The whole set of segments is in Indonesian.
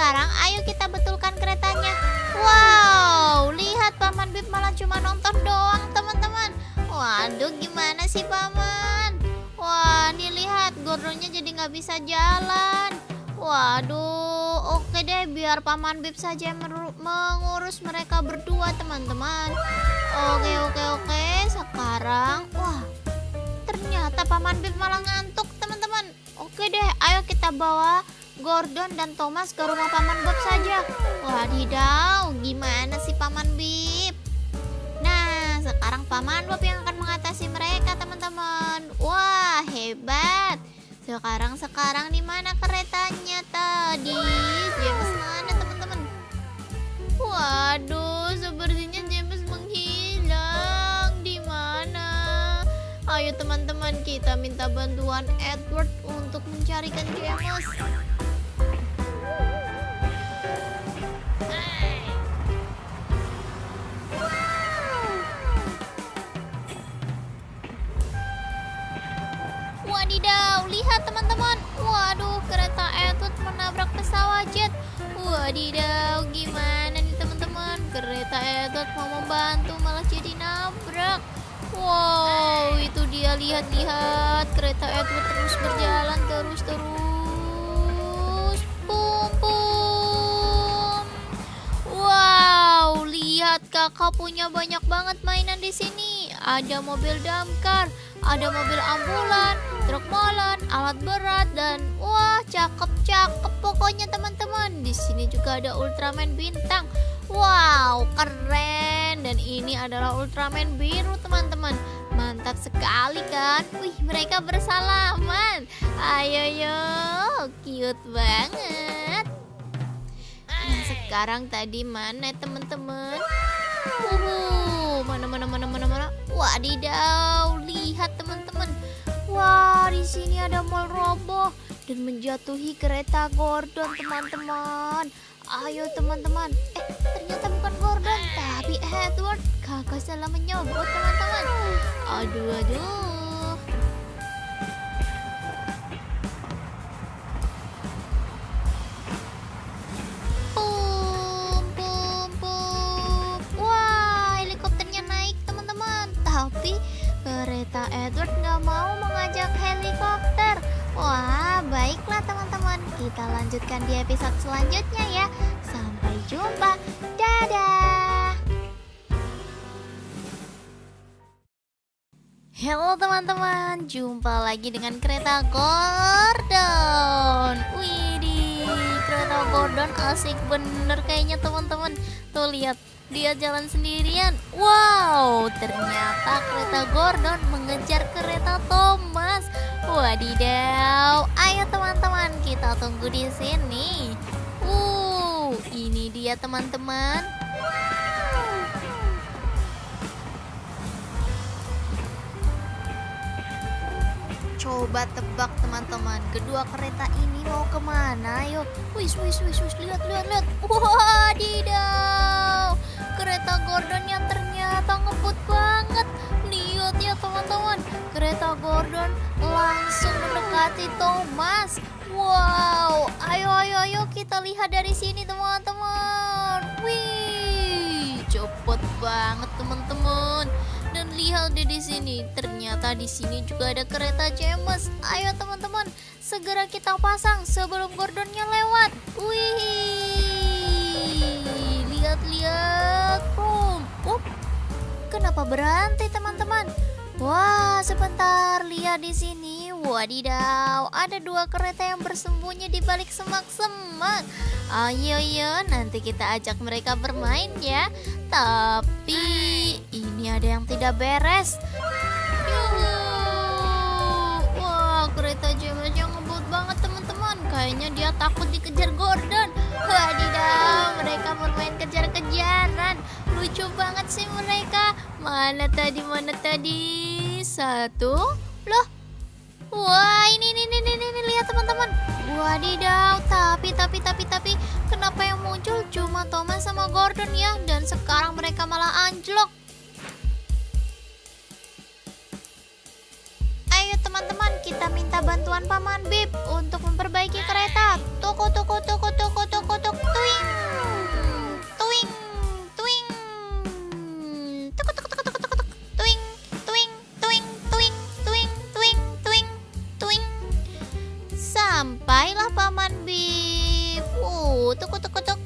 sekarang ayo kita betulkan keretanya. Wow, lihat Paman Bib malah cuma nonton doang teman-teman. Waduh, gimana sih Paman? Wah, nih lihat Gordonnya jadi nggak bisa jalan. Waduh, oke deh, biar Paman Bib saja yang mengurus mereka berdua teman-teman. Oke. Sekarang, wah, ternyata Paman Bib malah ngantuk teman-teman. Oke deh, ayo kita bawa Gordon dan Thomas ke rumah Paman Bob saja. Wadidaw, gimana sih Paman Bib? Nah, sekarang Paman Bob yang akan mengatasi mereka teman-teman. Wah, hebat. Sekarang di mana keretanya tadi? James mana teman-teman? Waduh, sepertinya James menghilang. Di mana? Ayo teman-teman, kita minta bantuan Edward untuk mencarikan James. Wadidaw, lihat teman-teman. Waduh, kereta Edward menabrak pesawat jet. Wadidaw, gimana nih teman-teman? Kereta Edward mau membantu malah jadi nabrak. Wow, itu dia, lihat-lihat. Kereta Edward terus berjalan terus. Pum pum. Wow, lihat kakak punya banyak banget mainan di sini. Ada mobil damkar, ada mobil ambulan, truk molen, alat berat, dan wah, cakep pokoknya teman-teman. Di sini juga ada Ultraman bintang. Wow, keren. Dan ini adalah Ultraman biru teman-teman. Mantap sekali kan? Wih, mereka bersalaman. Ayo, cute banget. Nah, sekarang tadi mana teman-teman? Mana? Wadidaw, lihat teman-teman. Wah, di sini ada mall roboh dan menjatuhi kereta Gordon teman-teman. Ayo teman-teman. Ternyata bukan Gordon, tapi Edward. Kakak salah menyebut teman-teman. Aduh. Wah, helikopternya naik teman-teman. Tapi kereta Edward nggak mau mengajak helikopter. Wah, baiklah teman-teman. Kita lanjutkan di episode selanjutnya ya. Sampai jumpa. Dadah. Halo teman-teman, jumpa lagi dengan kereta Gordon. Widih, kereta Gordon asik bener kayaknya teman-teman. Tuh lihat, dia jalan sendirian. Wow, ternyata kereta Gordon mengejar kereta Thomas. Wadidaw, ayo teman-teman, kita tunggu di sini. Ini dia teman-teman. Coba tebak teman-teman, kedua kereta ini mau kemana? Ayo, wis, lihat. Wadidaw, kereta Gordonnya ternyata ngebut banget. Lihat ya teman-teman, kereta Gordon langsung mendekati Thomas. Wow, ayo kita lihat dari sini teman-teman. Wih, cepet banget teman-teman. Dan lihat deh di sini, ternyata di sini juga ada kereta James. Ayo teman-teman, segera kita pasang sebelum Gordonnya lewat. Wih, lihat. Kenapa berhenti teman-teman? Wah, sebentar, lihat di sini. Wadidaw, ada dua kereta yang bersembunyi di balik semak-semak. Ayo, nanti kita ajak mereka bermain ya. Tapi ini ada yang tidak beres. Wah, kereta James yang ngebut banget teman-teman. Kayaknya dia takut dikejar Gordon. Wadidaw, mereka bermain kejar-kejaran. Lucu banget sih mereka. Mana tadi? Satu. Loh. Wah, ini lihat teman-teman. Wadidaw, tapi kenapa yang muncul cuma Thomas sama Gordon ya? Dan sekarang mereka malah anjlok. Ayo teman-teman, kita minta bantuan Paman Bib untuk memperbaiki kereta. Tuk. Sampailah Paman Bip. Tuk tuk tuk.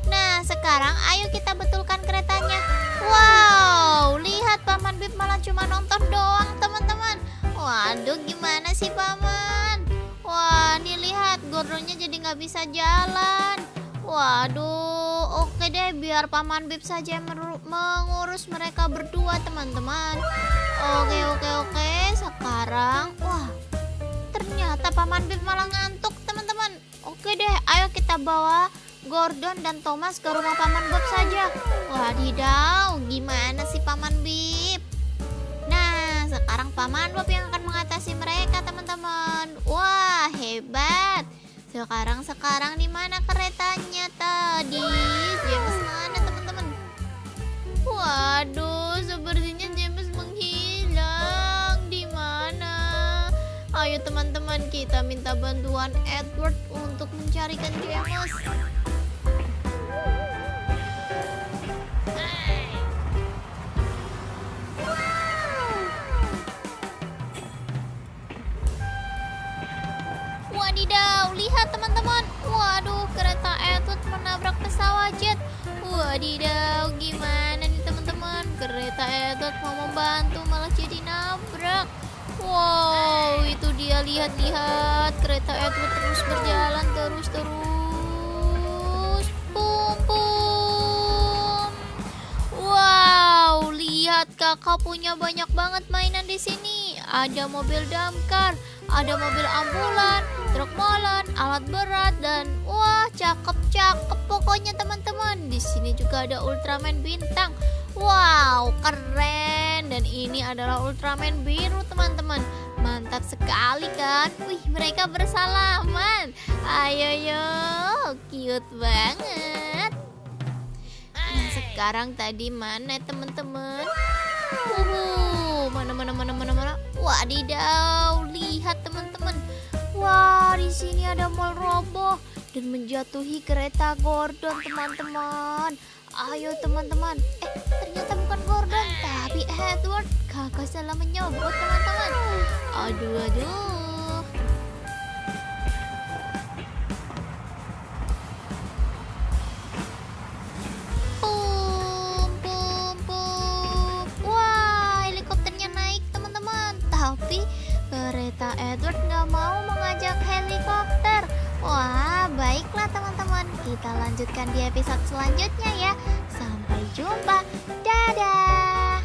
Nah, sekarang ayo kita betulkan keretanya. Wow, lihat Paman Bip malah cuma nonton doang, teman-teman. Waduh, gimana sih Paman? Wah, nih lihat Gordonnya jadi nggak bisa jalan. Waduh, oke deh, biar Paman Bip saja yang mengurus mereka berdua, teman-teman. Oke. Sekarang, wah, ternyata Paman Bip malah ngantuk, teman-teman. Oke deh, ayo kita bawa Gordon dan Thomas ke rumah Paman Bob saja. Wadidaw, gimana sih Paman Bip? Nah, sekarang Paman Bob yang akan mengatasi mereka, teman-teman. Wah, hebat. Sekarang di mana keretanya tadi? James mana, teman-teman? Waduh, sepertinya James menghilang. Di mana? Ayo teman-teman, kita minta bantuan Edward untuk mencarikan James. Wadidaw, lihat teman-teman. Waduh, kereta Edward menabrak pesawat jet. Wadidaw, gimana nih teman-teman? Kereta Edward mau membantu malah jadi nabrak. Wow, itu dia, lihat-lihat. Kereta Edward terus berjalan terus. Pum pum. Wow, lihat kakak punya banyak banget mainan di sini. Ada mobil damkar, ada mobil ambulan, truk molen, alat berat, dan wah, cakep pokoknya teman-teman. Di sini juga ada Ultraman bintang. Wow, keren. Dan ini adalah Ultraman biru, teman-teman. Mantap sekali kan? Wih, mereka bersalaman. Ayo, cute banget. Nah, sekarang tadi mana teman-teman? Mana? Wadidaw, lihat teman-teman. Wah, di sini ada mall roboh dan menjatuhi kereta Gordon, teman-teman. Ayo teman-teman. Ternyata bukan Gordon, tapi Edward. Kakak salah menyebut, teman-teman. Aduh. Wah, helikopternya naik, teman-teman. Tapi kereta Edward nggak mau mengajak helikopter. Wah, baiklah teman-teman. Kita lanjutkan di episode selanjutnya ya. Sampai jumpa. Dadah.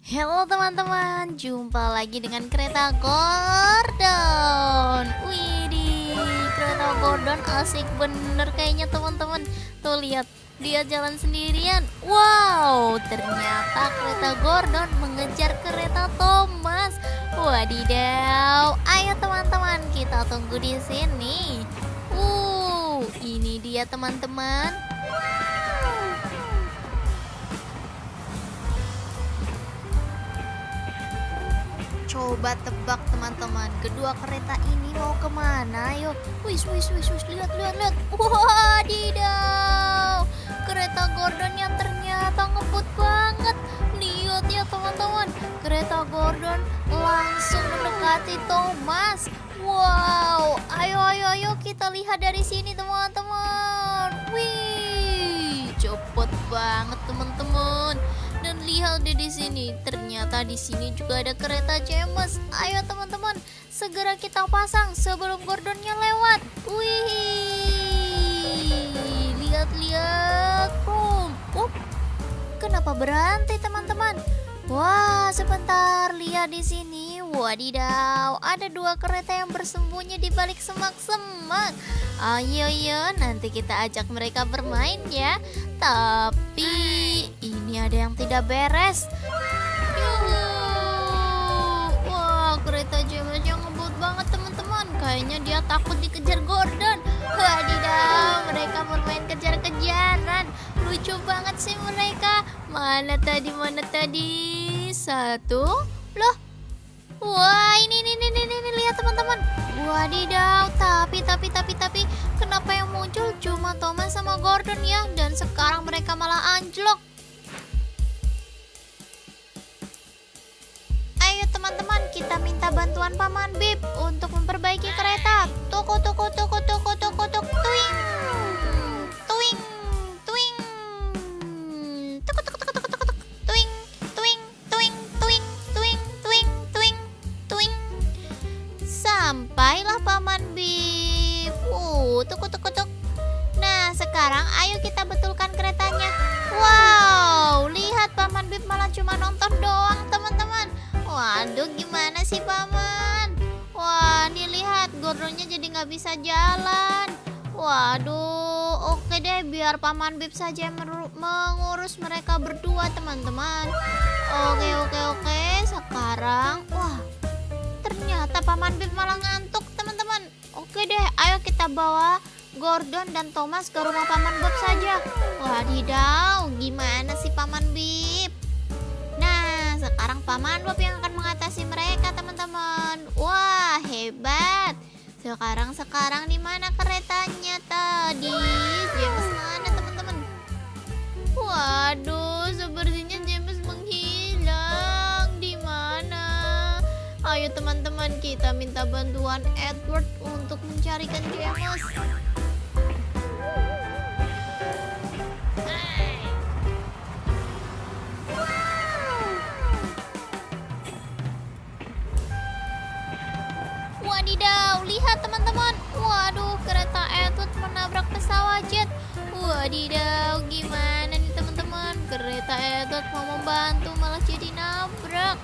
Halo teman-teman, jumpa lagi dengan kereta Gordon. Widih, kereta Gordon asik bener kayaknya teman-teman. Tuh lihat, dia jalan sendirian. Wow, ternyata kereta Gordon mengejar kereta Thomas. Wadidaw, ayo teman-teman, kita tunggu di sini. Ini dia teman-teman. Coba tebak teman-teman, kedua kereta ini mau kemana? Yuk, wis, lihat. Wadidaw, kereta Gordonnya ternyata ngebut banget. Lihat ya teman-teman, kereta Gordon langsung mendekati Thomas. Wow, ayo kita lihat dari sini teman-teman. Wih, cepet banget teman-teman. Dan lihat deh di sini, ternyata di sini juga ada kereta James. Ayo teman-teman, segera kita pasang sebelum Gordonnya lewat. Wih, lihat. Kenapa berhenti teman-teman? Wah, sebentar, lihat di sini. Wadidaw, ada dua kereta yang bersembunyi di balik semak-semak. Ayo, nanti kita ajak mereka bermain ya. Tapi ini ada yang tidak beres. Wah, kereta James yang ngebut banget teman-teman. Kayaknya dia takut dikejar Gordon. Wadidaw, mereka bermain kejar-kejaran. Lucu banget sih mereka. Mana tadi? Satu. Loh. Wah, ini lihat teman-teman. Wadidaw, tapi kenapa yang muncul cuma Thomas sama Gordon ya? Dan sekarang mereka malah anjlok. Ayo teman-teman, kita minta bantuan Paman Bib untuk memperbaiki kereta. Toko toko toko toko toko toko tuing. Tuing tuing. Toko toko toko toko toko toko. Tuing tuing tuing tuing tuing tuing tuing tuing. Sampailah Paman Bib. Toko toko toko. Nah, sekarang ayo kita betulkan keretanya. Wow, lihat Paman Bib malah cuma nonton doang, teman-teman. Waduh, gimana sih Paman? Wah, nih lihat Gordonnya jadi nggak bisa jalan. Waduh, oke deh, biar Paman Bib saja yang mengurus mereka berdua, teman-teman. Oke. Sekarang, wah, ternyata Paman Bib malah ngantuk, teman-teman. Oke deh, ayo kita bawa Gordon dan Thomas ke rumah Paman Bob saja. Wadidaw, gimana sih Paman Bib? Nah, sekarang Paman Bob yang akan mengatasi mereka, teman-teman. Wah, hebat. Sekarang di mana keretanya tadi? James mana, teman-teman? Waduh, sepertinya James menghilang. Di mana? Ayo teman-teman, kita minta bantuan Edward untuk mencarikan James. Wadidaw, lihat teman-teman. Waduh, kereta Edward menabrak pesawat jet. Wadidaw, gimana nih teman-teman? Kereta Edward mau membantu malah jadi nabrak.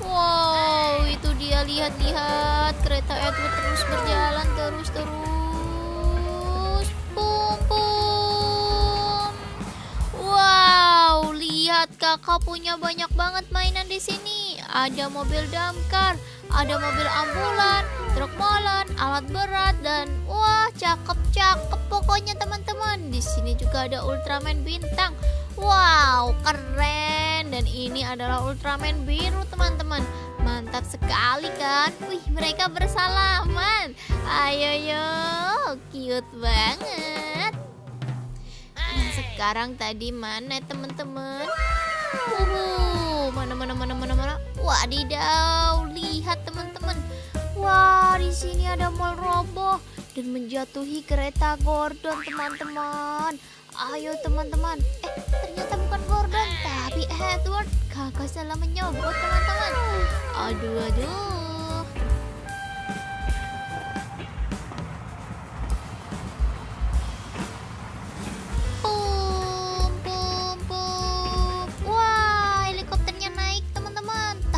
Wow, itu dia, lihat-lihat. Kereta Edward terus berjalan terus. Pum pum. Wow, lihat kakak punya banyak banget mainan di sini. Ada mobil damkar, ada mobil ambulan, truk molen, alat berat, dan wah, cakep pokoknya teman-teman. Di sini juga ada Ultraman bintang. Wow, keren. Dan ini adalah Ultraman biru, teman-teman. Mantap sekali kan? Wih, mereka bersalaman. Ayo, cute banget. Nah, sekarang tadi mana teman-teman? Mana? Wadidaw, lihat teman-teman. Wah, di sini ada mall roboh dan menjatuhi kereta Gordon, teman-teman. Ayo teman-teman. Ternyata bukan Gordon, tapi Edward. Kakak salah menyobot, teman-teman. Aduh.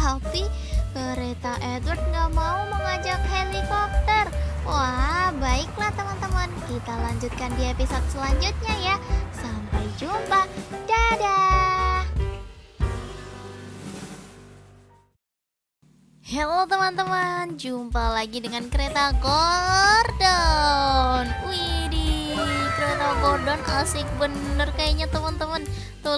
Tapi kereta Edward nggak mau mengajak helikopter. Wah, baiklah teman-teman, kita lanjutkan di episode selanjutnya ya. Sampai jumpa, dadah. Halo teman-teman, jumpa lagi dengan kereta Gordon. Widih, kereta Gordon asik bener kayaknya teman-teman. Tuh